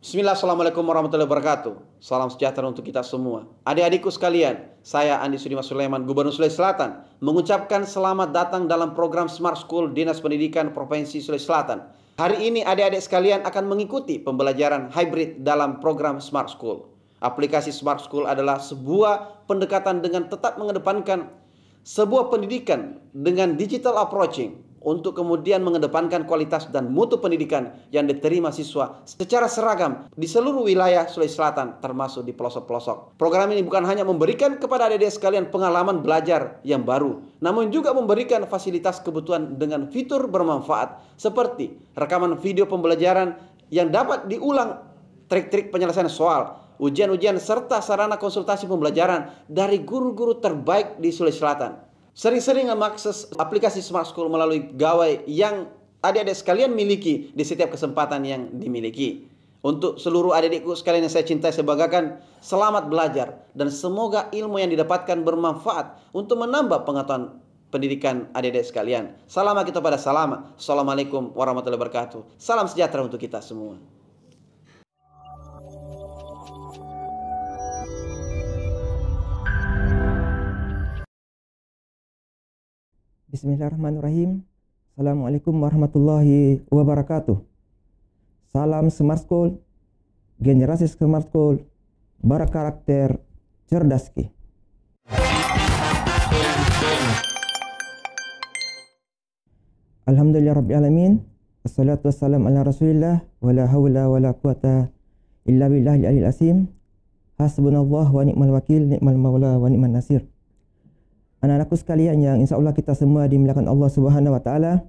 Bismillah, Assalamualaikum warahmatullahi wabarakatuh. Salam sejahtera untuk kita semua. Adik-adikku sekalian, saya Andi Sudimas Sulaiman, Gubernur Sulawesi Selatan, mengucapkan selamat datang dalam program Smart School Dinas Pendidikan Provinsi Sulawesi Selatan. Hari ini adik-adik sekalian akan mengikuti pembelajaran hybrid dalam program Smart School. Aplikasi Smart School adalah sebuah pendekatan dengan tetap mengedepankan sebuah pendidikan dengan digital approaching, untuk kemudian mengedepankan kualitas dan mutu pendidikan yang diterima siswa secara seragam di seluruh wilayah Sulawesi Selatan, termasuk di pelosok-pelosok. Program ini bukan hanya memberikan kepada adik-adik sekalian pengalaman belajar yang baru, namun juga memberikan fasilitas kebutuhan dengan fitur bermanfaat seperti rekaman video pembelajaran yang dapat diulang, trik-trik penyelesaian soal, ujian-ujian, serta sarana konsultasi pembelajaran dari guru-guru terbaik di Sulawesi Selatan. Sering-sering mengakses aplikasi Smart School melalui gawai yang adik-adik sekalian miliki di setiap kesempatan yang dimiliki. Untuk seluruh adik-adikku sekalian yang saya cintai, saya banggakan, selamat belajar dan semoga ilmu yang didapatkan bermanfaat untuk menambah pengetahuan pendidikan adik-adik sekalian. Salam kita pada salam. Assalamualaikum warahmatullahi wabarakatuh. Salam sejahtera untuk kita semua. Bismillahirrahmanirrahim. Assalamualaikum warahmatullahi wabarakatuh. Salam Smart School, generasi Smart School berkarakter cerdas. Alhamdulillahirrabbilalamin. Assalatu wassalamu ala rasulillah. Wala hawla wala quwata illa billahil aliyil azim. Hasbunallah wa ni'mal wakil, ni'mal maula wa ni'man nasir. Anak-anakku sekalian yang insya Allah kita semua dimuliakan Allah Subhanahu wa Ta'ala,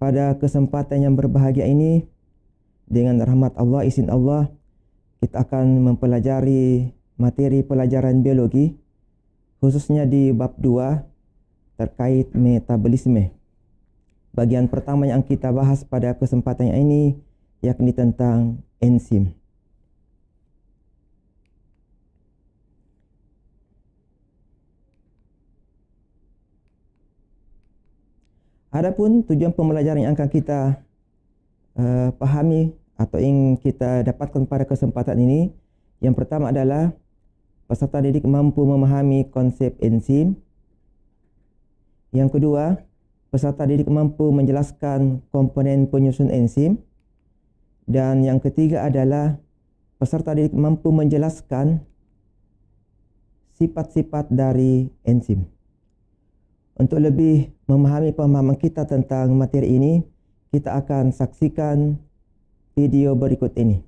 pada kesempatan yang berbahagia ini, dengan rahmat Allah, izin Allah, kita akan mempelajari materi pelajaran biologi, khususnya di bab 2 terkait metabolisme. Bagian pertama yang kita bahas pada kesempatan ini yakni tentang enzim. Adapun tujuan pembelajaran yang akan kita pahami atau yang kita dapatkan pada kesempatan ini, yang pertama adalah peserta didik mampu memahami konsep enzim. Yang kedua, peserta didik mampu menjelaskan komponen penyusun enzim. Dan yang ketiga adalah peserta didik mampu menjelaskan sifat-sifat dari enzim. Untuk lebih memahami pemahaman kita tentang materi ini, kita akan saksikan video berikut ini.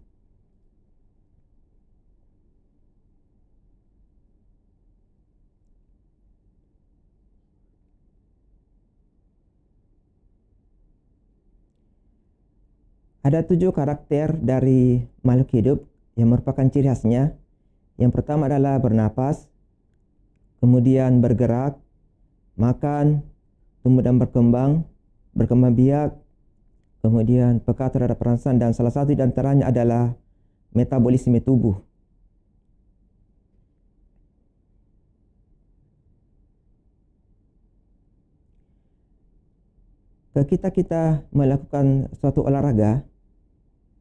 Ada 7 karakter dari makhluk hidup yang merupakan ciri khasnya. Yang pertama adalah bernapas, kemudian bergerak, makan, tumbuh dan berkembang biak, kemudian peka terhadap perangsang, dan salah satu di antaranya adalah metabolisme tubuh. Ketika kita melakukan suatu olahraga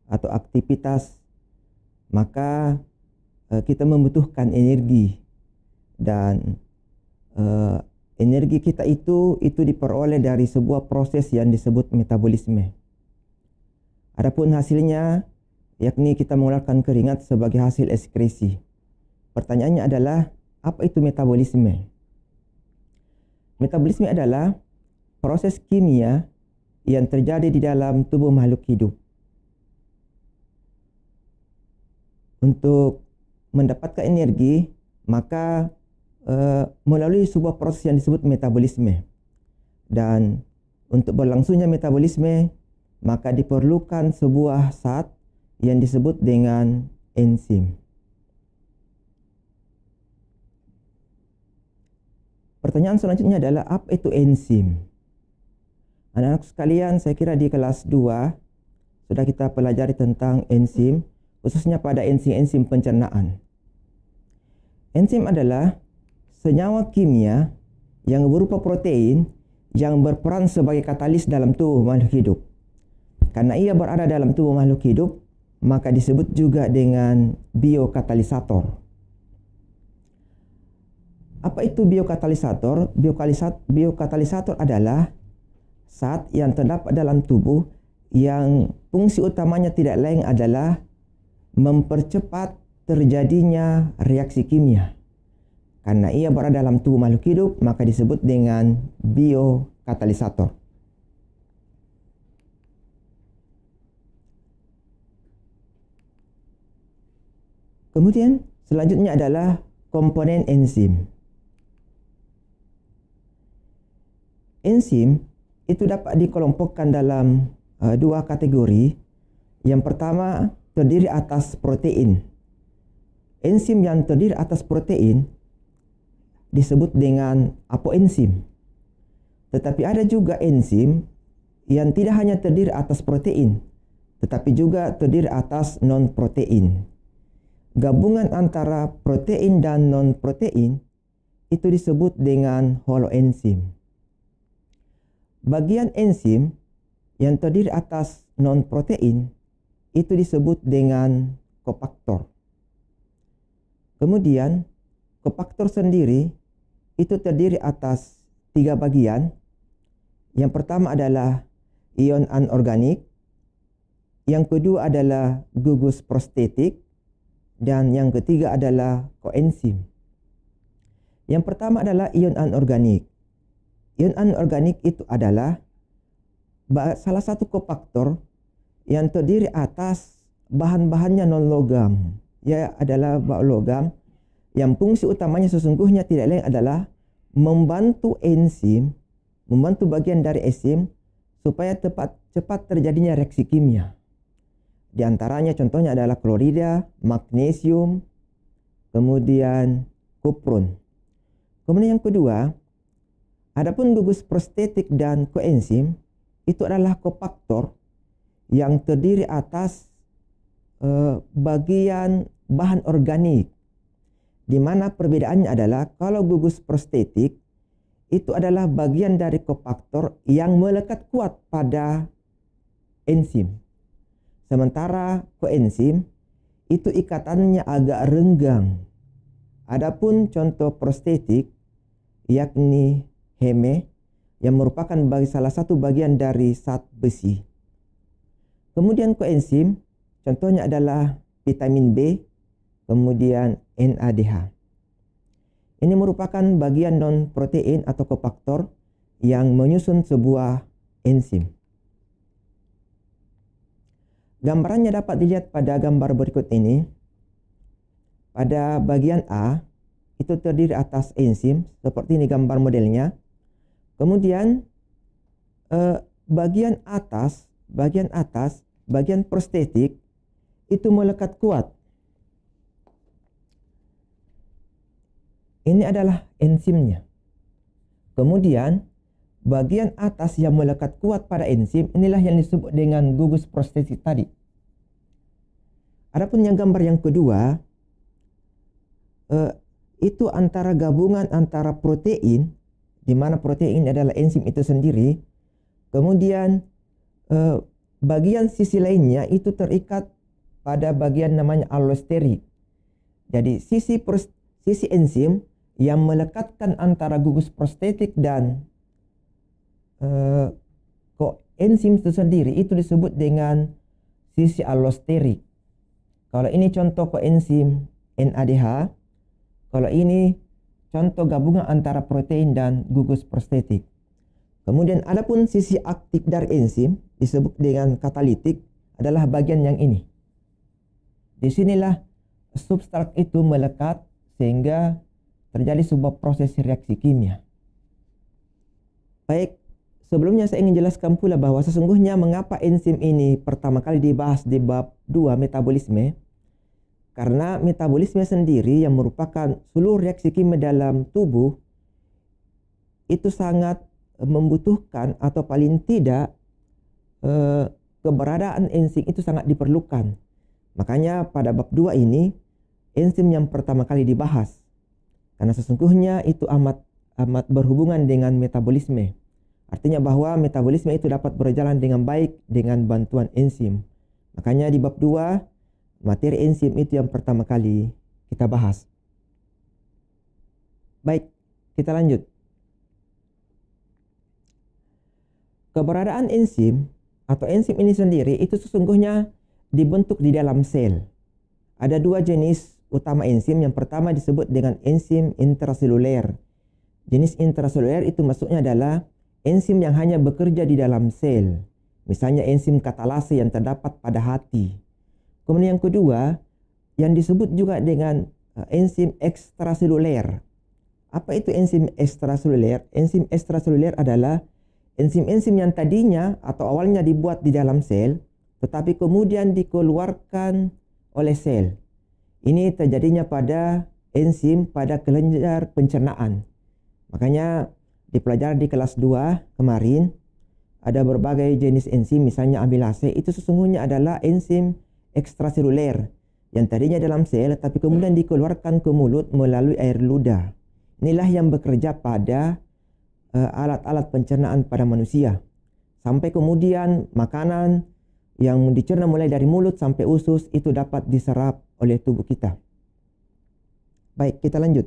atau aktivitas, maka kita membutuhkan energi, dan energi kita itu diperoleh dari sebuah proses yang disebut metabolisme. Adapun hasilnya yakni kita mengeluarkan keringat sebagai hasil ekskresi. Pertanyaannya adalah, apa itu metabolisme? Metabolisme adalah proses kimia yang terjadi di dalam tubuh makhluk hidup. Untuk mendapatkan energi, maka melalui sebuah proses yang disebut metabolisme. Dan untuk berlangsungnya metabolisme, maka diperlukan sebuah zat yang disebut dengan enzim. Pertanyaan selanjutnya adalah, apa itu enzim? Anak-anak sekalian, saya kira di kelas 2 sudah kita pelajari tentang enzim, khususnya pada enzim-enzim pencernaan. Enzim adalah senyawa kimia yang berupa protein yang berperan sebagai katalis dalam tubuh makhluk hidup. Karena ia berada dalam tubuh makhluk hidup, maka disebut juga dengan biokatalisator. Apa itu biokatalisator? Biokatalisator adalah zat yang terdapat dalam tubuh yang fungsi utamanya tidak lain adalah mempercepat terjadinya reaksi kimia. Karena ia berada dalam tubuh makhluk hidup, maka disebut dengan biokatalisator. Kemudian selanjutnya adalah komponen enzim. Enzim itu dapat dikelompokkan dalam dua kategori. Yang pertama terdiri atas protein. Enzim yang terdiri atas protein disebut dengan apoenzim. Tetapi ada juga enzim yang tidak hanya terdiri atas protein, tetapi juga terdiri atas non-protein. Gabungan antara protein dan non-protein itu disebut dengan holoenzim. Bagian enzim yang terdiri atas non-protein itu disebut dengan kofaktor. Kemudian kofaktor sendiri itu terdiri atas 3 bagian. Yang pertama adalah ion anorganik, yang kedua adalah gugus prostetik, dan yang ketiga adalah koenzim. Yang pertama adalah ion anorganik. Ion anorganik itu adalah salah satu kofaktor yang terdiri atas bahan-bahannya non-logam. Ia adalah bahan logam yang fungsi utamanya sesungguhnya tidak lain adalah membantu enzim, membantu bagian dari enzim supaya cepat terjadinya reaksi kimia. Di antaranya contohnya adalah klorida, magnesium, kemudian kupron. Kemudian yang kedua, adapun gugus prostetik dan koenzim itu adalah kofaktor yang terdiri atas bagian bahan organik, di mana perbedaannya adalah kalau gugus prostetik itu adalah bagian dari kofaktor yang melekat kuat pada enzim. Sementara koenzim itu ikatannya agak renggang. Adapun contoh prostetik yakni heme yang merupakan salah satu bagian dari zat besi. Kemudian koenzim contohnya adalah vitamin B, kemudian NADH. Ini merupakan bagian non-protein atau kofaktor yang menyusun sebuah enzim. Gambarannya dapat dilihat pada gambar berikut ini. Pada bagian A itu terdiri atas enzim, seperti ini gambar modelnya. Kemudian bagian atas, bagian prostetik itu melekat kuat. Ini adalah enzimnya. Kemudian bagian atas yang melekat kuat pada enzim inilah yang disebut dengan gugus prostetik tadi. Adapun yang gambar yang kedua itu antara gabungan antara protein, di mana protein adalah enzim itu sendiri. Kemudian bagian sisi lainnya itu terikat pada bagian namanya allosterik. Jadi sisi enzim yang melekatkan antara gugus prostetik dan koenzim itu sendiri itu disebut dengan sisi allosterik. Kalau ini contoh koenzim NADH, kalau ini contoh gabungan antara protein dan gugus prostetik. Kemudian adapun sisi aktif dari enzim disebut dengan katalitik adalah bagian yang ini. Disinilah substrat itu melekat sehingga terjadi sebuah proses reaksi kimia. Baik, sebelumnya saya ingin jelaskan pula bahwa sesungguhnya mengapa enzim ini pertama kali dibahas di bab 2 metabolisme. Karena metabolisme sendiri yang merupakan seluruh reaksi kimia dalam tubuh itu sangat membutuhkan atau paling tidak keberadaan enzim itu sangat diperlukan. Makanya pada bab 2 ini enzim yang pertama kali dibahas. Karena sesungguhnya itu amat berhubungan dengan metabolisme. Artinya bahwa metabolisme itu dapat berjalan dengan baik dengan bantuan enzim. Makanya di bab 2 materi enzim itu yang pertama kali kita bahas. Baik, kita lanjut. Keberadaan enzim atau enzim ini sendiri itu sesungguhnya dibentuk di dalam sel. Ada dua jenis utama enzim. Yang pertama disebut dengan enzim intraseluler. Jenis intraseluler itu maksudnya adalah enzim yang hanya bekerja di dalam sel. Misalnya enzim katalase yang terdapat pada hati. Kemudian yang kedua yang disebut juga dengan enzim ekstraseluler. Apa itu enzim ekstraseluler? Enzim ekstraseluler adalah enzim-enzim yang tadinya atau awalnya dibuat di dalam sel, tetapi kemudian dikeluarkan oleh sel. Ini terjadinya pada enzim pada kelenjar pencernaan. Makanya dipelajari di kelas 2 kemarin, ada berbagai jenis enzim, misalnya amilase, itu sesungguhnya adalah enzim ekstraseluler yang tadinya dalam sel, tapi kemudian dikeluarkan ke mulut melalui air ludah. Inilah yang bekerja pada alat-alat pencernaan pada manusia. Sampai kemudian makanan yang dicerna mulai dari mulut sampai usus itu dapat diserap oleh tubuh kita. Baik, kita lanjut.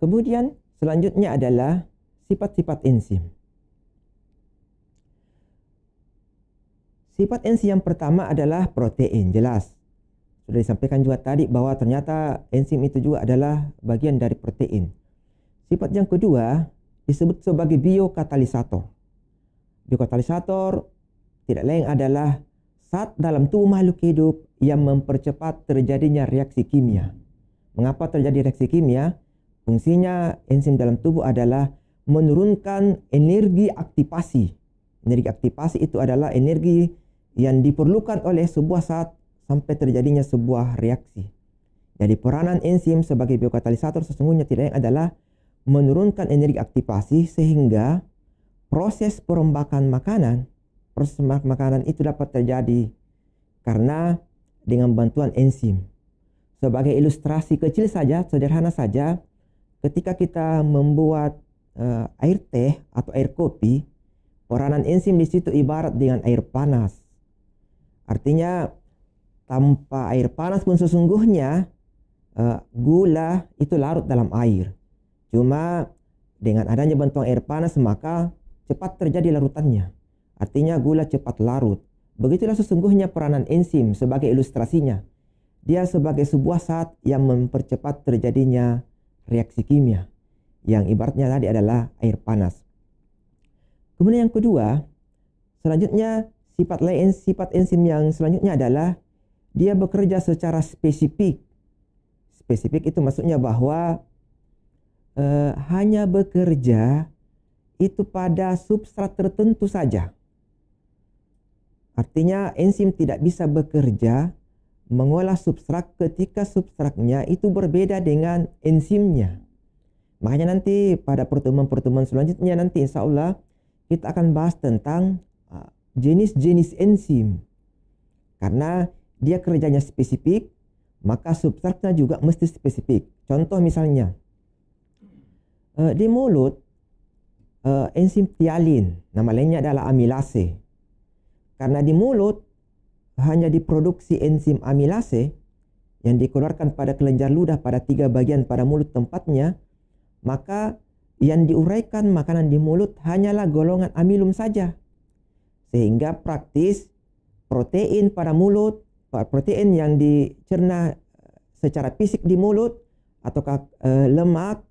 Kemudian selanjutnya adalah sifat-sifat enzim. Sifat enzim yang pertama adalah protein, jelas. Sudah disampaikan juga tadi bahwa ternyata enzim itu juga adalah bagian dari protein. Sifat yang kedua disebut sebagai biokatalisator. Biokatalisator tidak lain adalah zat dalam tubuh makhluk hidup yang mempercepat terjadinya reaksi kimia. Mengapa terjadi reaksi kimia? Fungsinya enzim dalam tubuh adalah menurunkan energi aktivasi. Energi aktivasi itu adalah energi yang diperlukan oleh sebuah zat sampai terjadinya sebuah reaksi. Jadi peranan enzim sebagai biokatalisator sesungguhnya tidak lain adalah menurunkan energi aktivasi sehingga proses perombakan makanan itu dapat terjadi karena dengan bantuan enzim. Sebagai ilustrasi kecil saja, sederhana saja, ketika kita membuat air teh atau air kopi, peranan enzim di situ ibarat dengan air panas. Artinya tanpa air panas pun sesungguhnya gula itu larut dalam air. Cuma dengan adanya bantuan air panas maka cepat terjadi larutannya. Artinya gula cepat larut. Begitulah sesungguhnya peranan enzim sebagai ilustrasinya. Dia sebagai sebuah zat yang mempercepat terjadinya reaksi kimia. Yang ibaratnya tadi adalah air panas. Kemudian yang kedua, selanjutnya sifat enzim yang selanjutnya adalah dia bekerja secara spesifik. Spesifik itu maksudnya bahwa hanya bekerja itu pada substrat tertentu saja. Artinya enzim tidak bisa bekerja mengolah substrat ketika substratnya itu berbeda dengan enzimnya. Makanya nanti pada pertemuan-pertemuan selanjutnya nanti insya Allah kita akan bahas tentang jenis-jenis enzim. Karena dia kerjanya spesifik, maka substratnya juga mesti spesifik. Contoh misalnya, di mulut enzim tialin, nama lainnya adalah amilase. Karena di mulut hanya diproduksi enzim amilase yang dikeluarkan pada kelenjar ludah pada 3 bagian pada mulut tempatnya, maka yang diuraikan makanan di mulut hanyalah golongan amilum saja. Sehingga praktis protein pada mulut, protein yang dicerna secara fisik di mulut ataukah lemak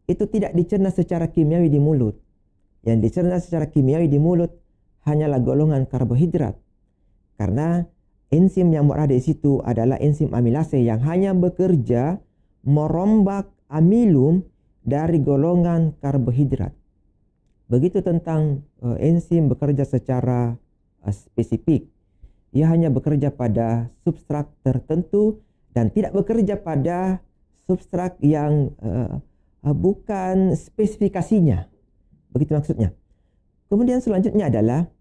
itu tidak dicerna secara kimiawi di mulut. Yang dicerna secara kimiawi di mulut hanyalah golongan karbohidrat. Karena enzim yang berada di situ adalah enzim amilase yang hanya bekerja merombak amilum dari golongan karbohidrat. Begitu tentang enzim bekerja secara spesifik. Ia hanya bekerja pada substrat tertentu dan tidak bekerja pada substrat yang bukan spesifikasinya. Begitu maksudnya. Kemudian selanjutnya adalah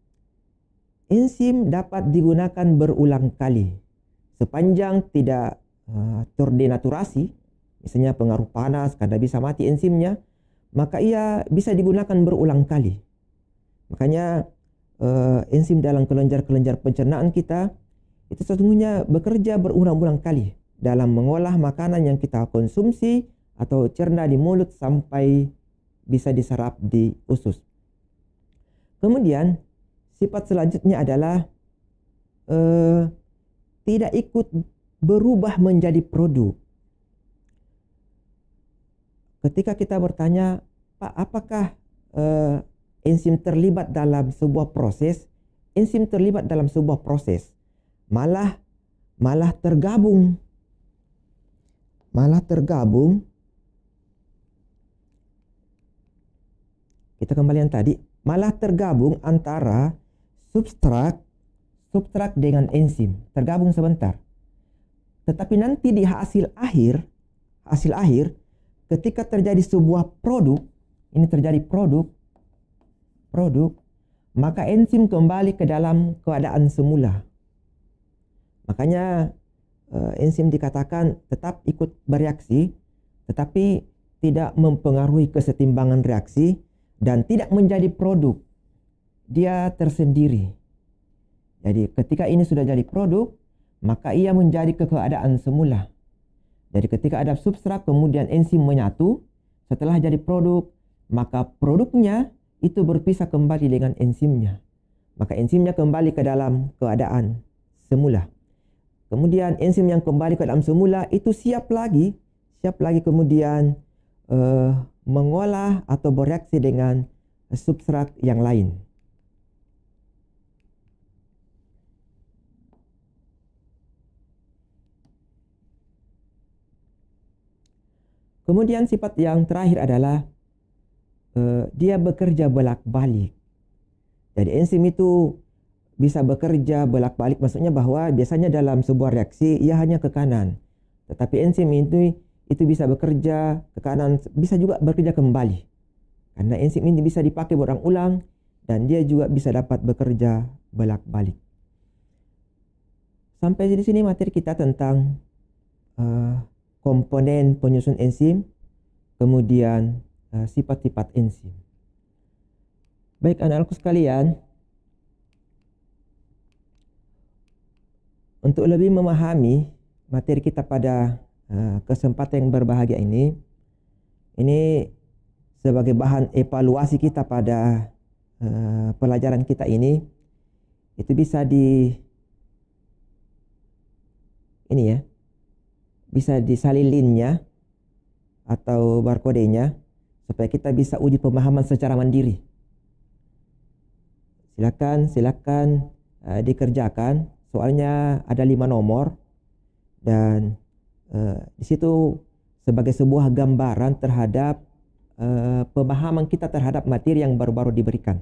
enzim dapat digunakan berulang kali sepanjang tidak terdenaturasi misalnya pengaruh panas karena bisa mati enzimnya, maka ia bisa digunakan berulang kali. Makanya enzim dalam kelenjar-kelenjar pencernaan kita itu sesungguhnya bekerja berulang-ulang kali dalam mengolah makanan yang kita konsumsi atau cerna di mulut sampai bisa diserap di usus. Kemudian sifat selanjutnya adalah tidak ikut berubah menjadi produk. Ketika kita bertanya, Pak, apakah enzim terlibat dalam sebuah proses? Enzim terlibat dalam sebuah proses, malah tergabung. Kita kembali yang tadi, malah tergabung antara substrat dengan enzim, tergabung sebentar. Tetapi nanti di hasil akhir ketika terjadi sebuah produk, ini terjadi produk, maka enzim kembali ke dalam keadaan semula. Makanya enzim dikatakan tetap ikut bereaksi, tetapi tidak mempengaruhi kesetimbangan reaksi dan tidak menjadi produk. Dia tersendiri. Jadi ketika ini sudah jadi produk, maka ia menjadi keadaan semula. Jadi ketika ada substrat kemudian enzim menyatu, setelah jadi produk, maka produknya itu berpisah kembali dengan enzimnya. Maka enzimnya kembali ke dalam keadaan semula. Kemudian enzim yang kembali ke dalam semula itu siap lagi kemudian mengolah atau bereaksi dengan substrat yang lain. Kemudian sifat yang terakhir adalah dia bekerja bolak-balik. Jadi enzim itu bisa bekerja bolak-balik, maksudnya bahwa biasanya dalam sebuah reaksi ia hanya ke kanan. Tetapi enzim itu bisa bekerja ke kanan, bisa juga bekerja kembali. Karena enzim ini bisa dipakai berulang-ulang dan dia juga bisa dapat bekerja bolak-balik. Sampai di sini materi kita tentang komponen penyusun enzim, kemudian sifat-sifat enzim. Baik anak-anakku sekalian, untuk lebih memahami materi kita pada kesempatan yang berbahagia ini sebagai bahan evaluasi kita pada pelajaran kita ini, itu bisa bisa disalin linknya atau barcode-nya supaya kita bisa uji pemahaman secara mandiri. Silakan dikerjakan. Soalnya ada 5 nomor dan di situ sebagai sebuah gambaran terhadap pemahaman kita terhadap materi yang baru-baru diberikan.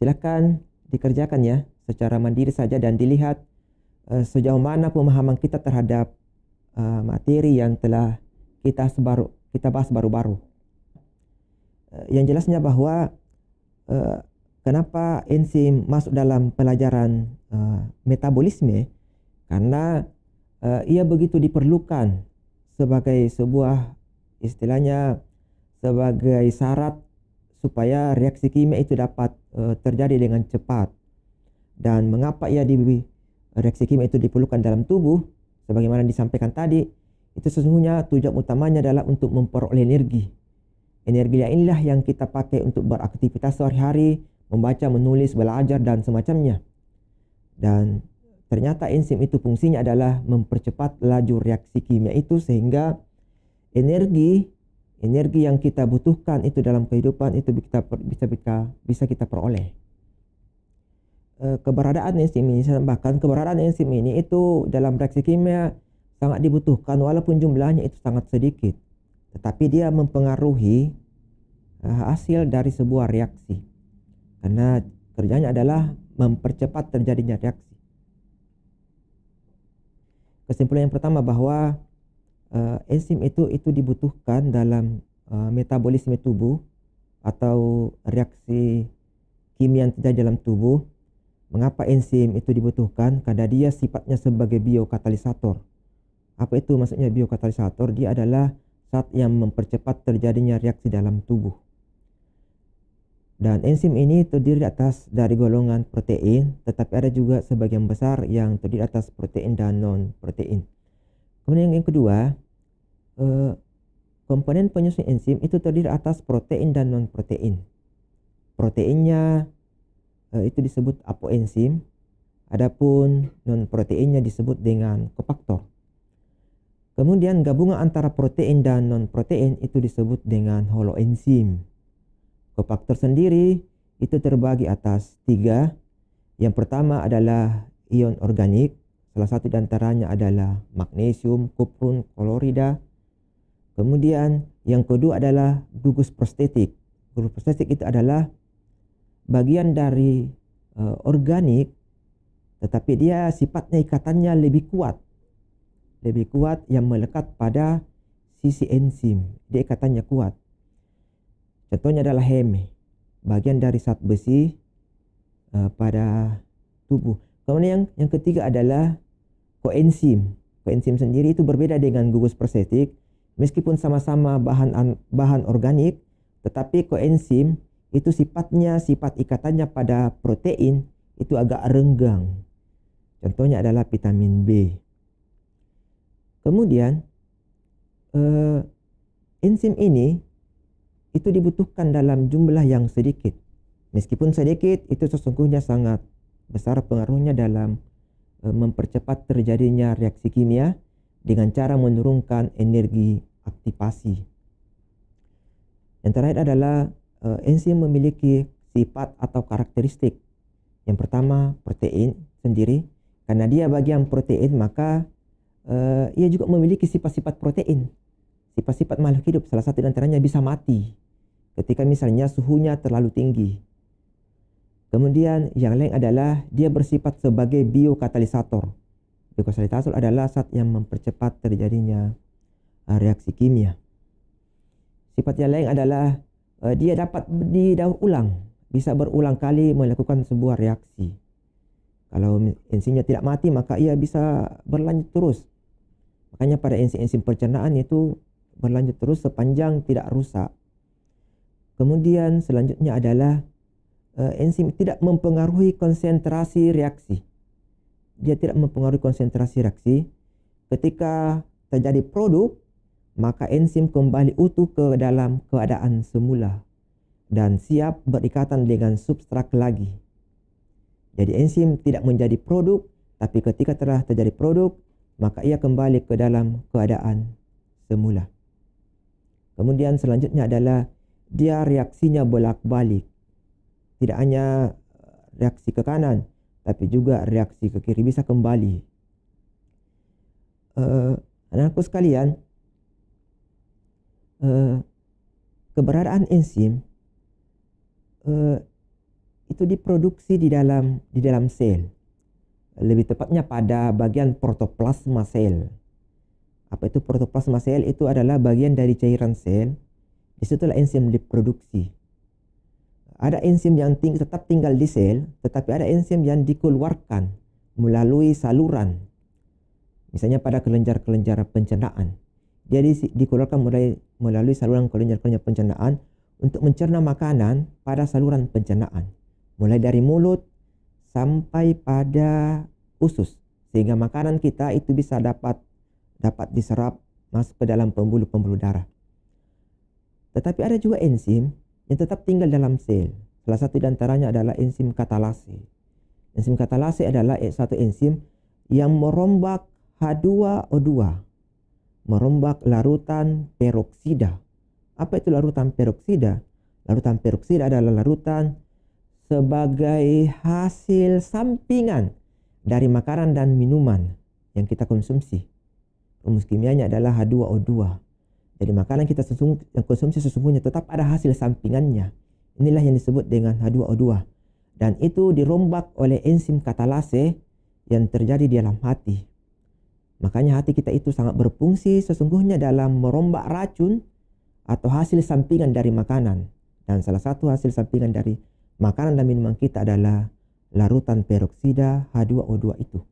Silakan dikerjakan ya secara mandiri saja dan dilihat sejauh mana pemahaman kita terhadap materi yang telah kita bahas baru-baru. Yang jelasnya bahwa kenapa enzim masuk dalam pelajaran metabolisme, karena ia begitu diperlukan sebagai sebuah istilahnya sebagai syarat supaya reaksi kimia itu dapat terjadi dengan cepat. Dan mengapa reaksi kimia itu diperlukan dalam tubuh, sebagaimana disampaikan tadi, itu sesungguhnya tujuan utamanya adalah untuk memperoleh energi. Energi inilah yang kita pakai untuk beraktivitas sehari-hari, membaca, menulis, belajar, dan semacamnya. Dan ternyata enzim itu fungsinya adalah mempercepat laju reaksi kimia itu, sehingga energi yang kita butuhkan itu dalam kehidupan itu bisa kita peroleh. Keberadaan enzim ini, bahkan keberadaan enzim ini itu dalam reaksi kimia sangat dibutuhkan walaupun jumlahnya itu sangat sedikit, tetapi dia mempengaruhi hasil dari sebuah reaksi karena kerjanya adalah mempercepat terjadinya reaksi. Kesimpulan yang pertama bahwa enzim itu dibutuhkan dalam metabolisme tubuh atau reaksi kimia yang terjadi dalam tubuh. Mengapa enzim itu dibutuhkan? Karena dia sifatnya sebagai biokatalisator. Apa itu maksudnya biokatalisator? Dia adalah zat yang mempercepat terjadinya reaksi dalam tubuh. Dan enzim ini terdiri atas dari golongan protein, tetapi ada juga sebagian besar yang terdiri atas protein dan non-protein. Kemudian yang kedua, komponen penyusun enzim itu terdiri atas protein dan non-protein. Proteinnya itu disebut apoenzim, adapun non-proteinnya disebut dengan kofaktor. Kemudian gabungan antara protein dan non-protein itu disebut dengan holoenzim. Kofaktor sendiri itu terbagi atas 3. Yang pertama adalah ion organik, salah satu di antaranya adalah magnesium, kupron, klorida. Kemudian yang kedua adalah gugus prostetik. Gugus prostetik itu adalah bagian dari organik, tetapi dia sifatnya ikatannya lebih kuat yang melekat pada sisi enzim. Dia ikatannya kuat. Contohnya adalah heme, bagian dari zat besi pada tubuh. Kemudian yang ketiga adalah koenzim. Koenzim sendiri itu berbeda dengan gugus prostetik. Meskipun sama-sama bahan organik, tetapi koenzim itu sifat ikatannya pada protein itu agak renggang. Contohnya adalah vitamin B. Kemudian enzim ini itu dibutuhkan dalam jumlah yang sedikit. Meskipun sedikit, itu sesungguhnya sangat besar pengaruhnya dalam mempercepat terjadinya reaksi kimia dengan cara menurunkan energi aktivasi. Yang terakhir adalah enzim memiliki sifat atau karakteristik. Yang pertama, protein sendiri. Karena dia bagian protein, maka ia juga memiliki sifat-sifat protein. Sifat-sifat makhluk hidup, salah satu di antaranya bisa mati ketika misalnya suhunya terlalu tinggi. Kemudian yang lain adalah dia bersifat sebagai biokatalisator. Biokatalisator adalah zat yang mempercepat terjadinya reaksi kimia. Sifat yang lain adalah dia dapat didaur ulang, bisa berulang kali melakukan sebuah reaksi. Kalau enzimnya tidak mati, maka ia bisa berlanjut terus. Makanya pada enzim-enzim pencernaan itu berlanjut terus sepanjang tidak rusak. Kemudian selanjutnya adalah enzim tidak mempengaruhi konsentrasi reaksi. Dia tidak mempengaruhi konsentrasi reaksi. Ketika terjadi produk, maka enzim kembali utuh ke dalam keadaan semula dan siap berikatan dengan substrat lagi. Jadi enzim tidak menjadi produk, tapi ketika telah terjadi produk, maka ia kembali ke dalam keadaan semula. Kemudian selanjutnya adalah dia reaksinya bolak-balik. Tidak hanya reaksi ke kanan, tapi juga reaksi ke kiri, bisa kembali. Anak-anakku sekalian, keberadaan enzim itu diproduksi di dalam sel. Lebih tepatnya pada bagian protoplasma sel. Apa itu protoplasma sel? Itu adalah bagian dari cairan sel. Disitulah enzim diproduksi. Ada enzim yang tetap tinggal di sel, tetapi ada enzim yang dikeluarkan melalui saluran. Misalnya pada kelenjar-kelenjar pencernaan. Dia dikeluarkan melalui saluran kelenjar-kelenjar pencernaan untuk mencerna makanan pada saluran pencernaan. Mulai dari mulut sampai pada usus. Sehingga makanan kita itu bisa dapat diserap masuk ke dalam pembuluh-pembuluh darah. Tetapi ada juga enzim yang tetap tinggal dalam sel. Salah satu di antaranya adalah enzim katalase. Enzim katalase adalah satu enzim yang merombak H2O2, merombak larutan peroksida. Apa itu larutan peroksida? Larutan peroksida adalah larutan sebagai hasil sampingan dari makanan dan minuman yang kita konsumsi. Rumus kimianya adalah H2O2. Jadi makanan kita yang konsumsi sesungguhnya tetap ada hasil sampingannya. Inilah yang disebut dengan H2O2. Dan itu dirombak oleh enzim katalase yang terjadi di dalam hati. Makanya hati kita itu sangat berfungsi sesungguhnya dalam merombak racun atau hasil sampingan dari makanan. Dan salah satu hasil sampingan dari makanan dan minuman kita adalah larutan peroksida H2O2 itu.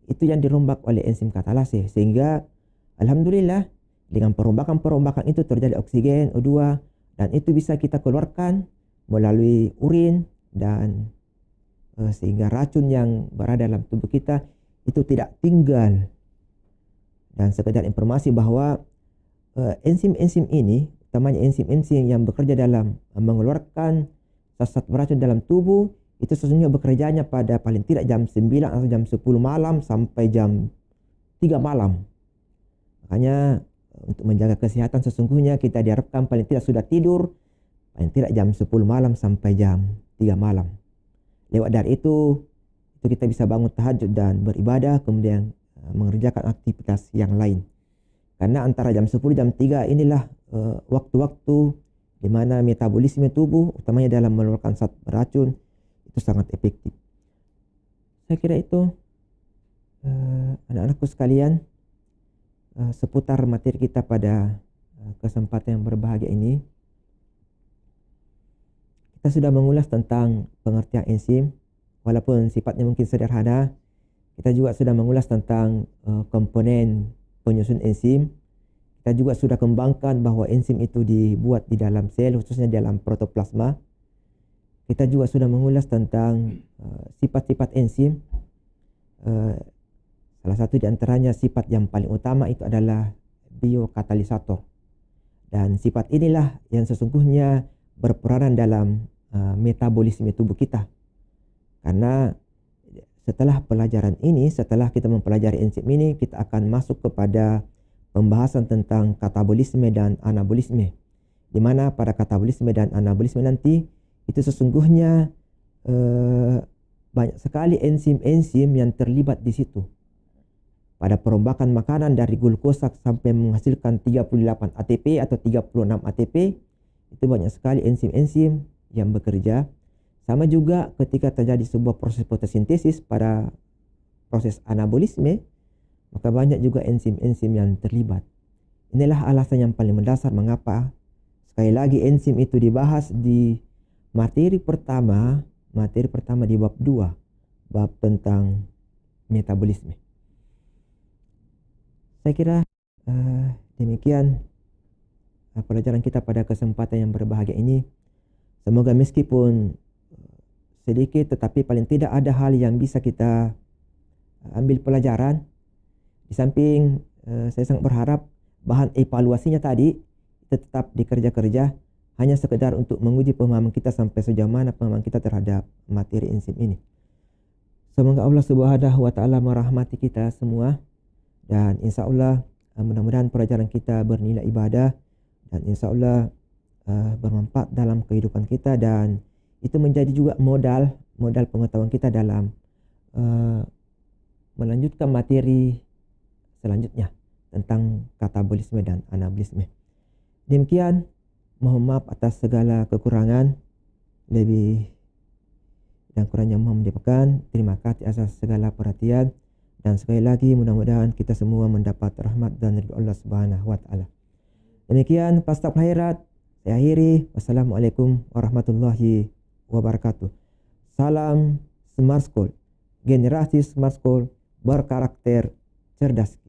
itu yang dirombak oleh enzim katalase, sehingga alhamdulillah dengan perombakan-perombakan itu terjadi oksigen, O2, dan itu bisa kita keluarkan melalui urin, dan sehingga racun yang berada dalam tubuh kita itu tidak tinggal. Dan sekedar informasi bahwa enzim-enzim ini, utamanya enzim-enzim yang bekerja dalam mengeluarkan zat-zat beracun dalam tubuh, itu sesungguhnya bekerjanya pada paling tidak jam 9 atau jam 10 malam sampai jam 3 malam. Makanya untuk menjaga kesehatan sesungguhnya kita diharapkan paling tidak sudah tidur paling tidak jam 10 malam sampai jam 3 malam. Lewat dari itu kita bisa bangun tahajud dan beribadah, kemudian mengerjakan aktivitas yang lain. Karena antara jam 10 jam 3 inilah waktu-waktu di mana metabolisme tubuh, utamanya dalam mengeluarkan zat beracun, itu sangat efektif. Saya kira itu anak-anakku sekalian seputar materi kita pada kesempatan yang berbahagia ini. Kita sudah mengulas tentang pengertian enzim, walaupun sifatnya mungkin sederhana. Kita juga sudah mengulas tentang komponen penyusun enzim. Kita juga sudah kembangkan bahwa enzim itu dibuat di dalam sel, khususnya dalam protoplasma. Kita juga sudah mengulas tentang sifat-sifat enzim. Salah satu di antaranya sifat yang paling utama itu adalah biokatalisator. Dan sifat inilah yang sesungguhnya berperanan dalam metabolisme tubuh kita. Karena setelah pelajaran ini, setelah kita mempelajari enzim ini, kita akan masuk kepada pembahasan tentang katabolisme dan anabolisme. Di mana pada katabolisme dan anabolisme nanti itu sesungguhnya banyak sekali enzim-enzim yang terlibat di situ. Pada perombakan makanan dari glukosa sampai menghasilkan 38 ATP atau 36 ATP, itu banyak sekali enzim-enzim yang bekerja. Sama juga ketika terjadi sebuah proses fotosintesis pada proses anabolisme, maka banyak juga enzim-enzim yang terlibat. Inilah alasan yang paling mendasar mengapa sekali lagi enzim itu dibahas di materi pertama di bab 2, bab tentang metabolisme. Saya kira demikian pelajaran kita pada kesempatan yang berbahagia ini. Semoga meskipun sedikit, tetapi paling tidak ada hal yang bisa kita ambil pelajaran. Di samping saya sangat berharap bahan evaluasinya tadi tetap dikerja-kerja, hanya sekedar untuk menguji pemahaman kita sampai sejauh mana pemahaman kita terhadap materi enzim ini. Semoga Allah Subhanahu wa Ta'ala merahmati kita semua, dan insya Allah mudah-mudahan pelajaran kita bernilai ibadah, dan insya Allah bermanfaat dalam kehidupan kita, dan itu menjadi juga modal pengetahuan kita dalam melanjutkan materi selanjutnya tentang katabolisme dan anabolisme. Demikian, mohon maaf atas segala kekurangan, lebih dan kurangnya mohon dimaafkan. Terima kasih atas segala perhatian, dan sekali lagi mudah-mudahan kita semua mendapat rahmat dan ridha Allah Subhanahu wa Ta'ala. Demikian pasta akhirat saya akhiri. Wassalamualaikum warahmatullahi wabarakatuh. Salam Smart School, generasi Smart School berkarakter cerdas.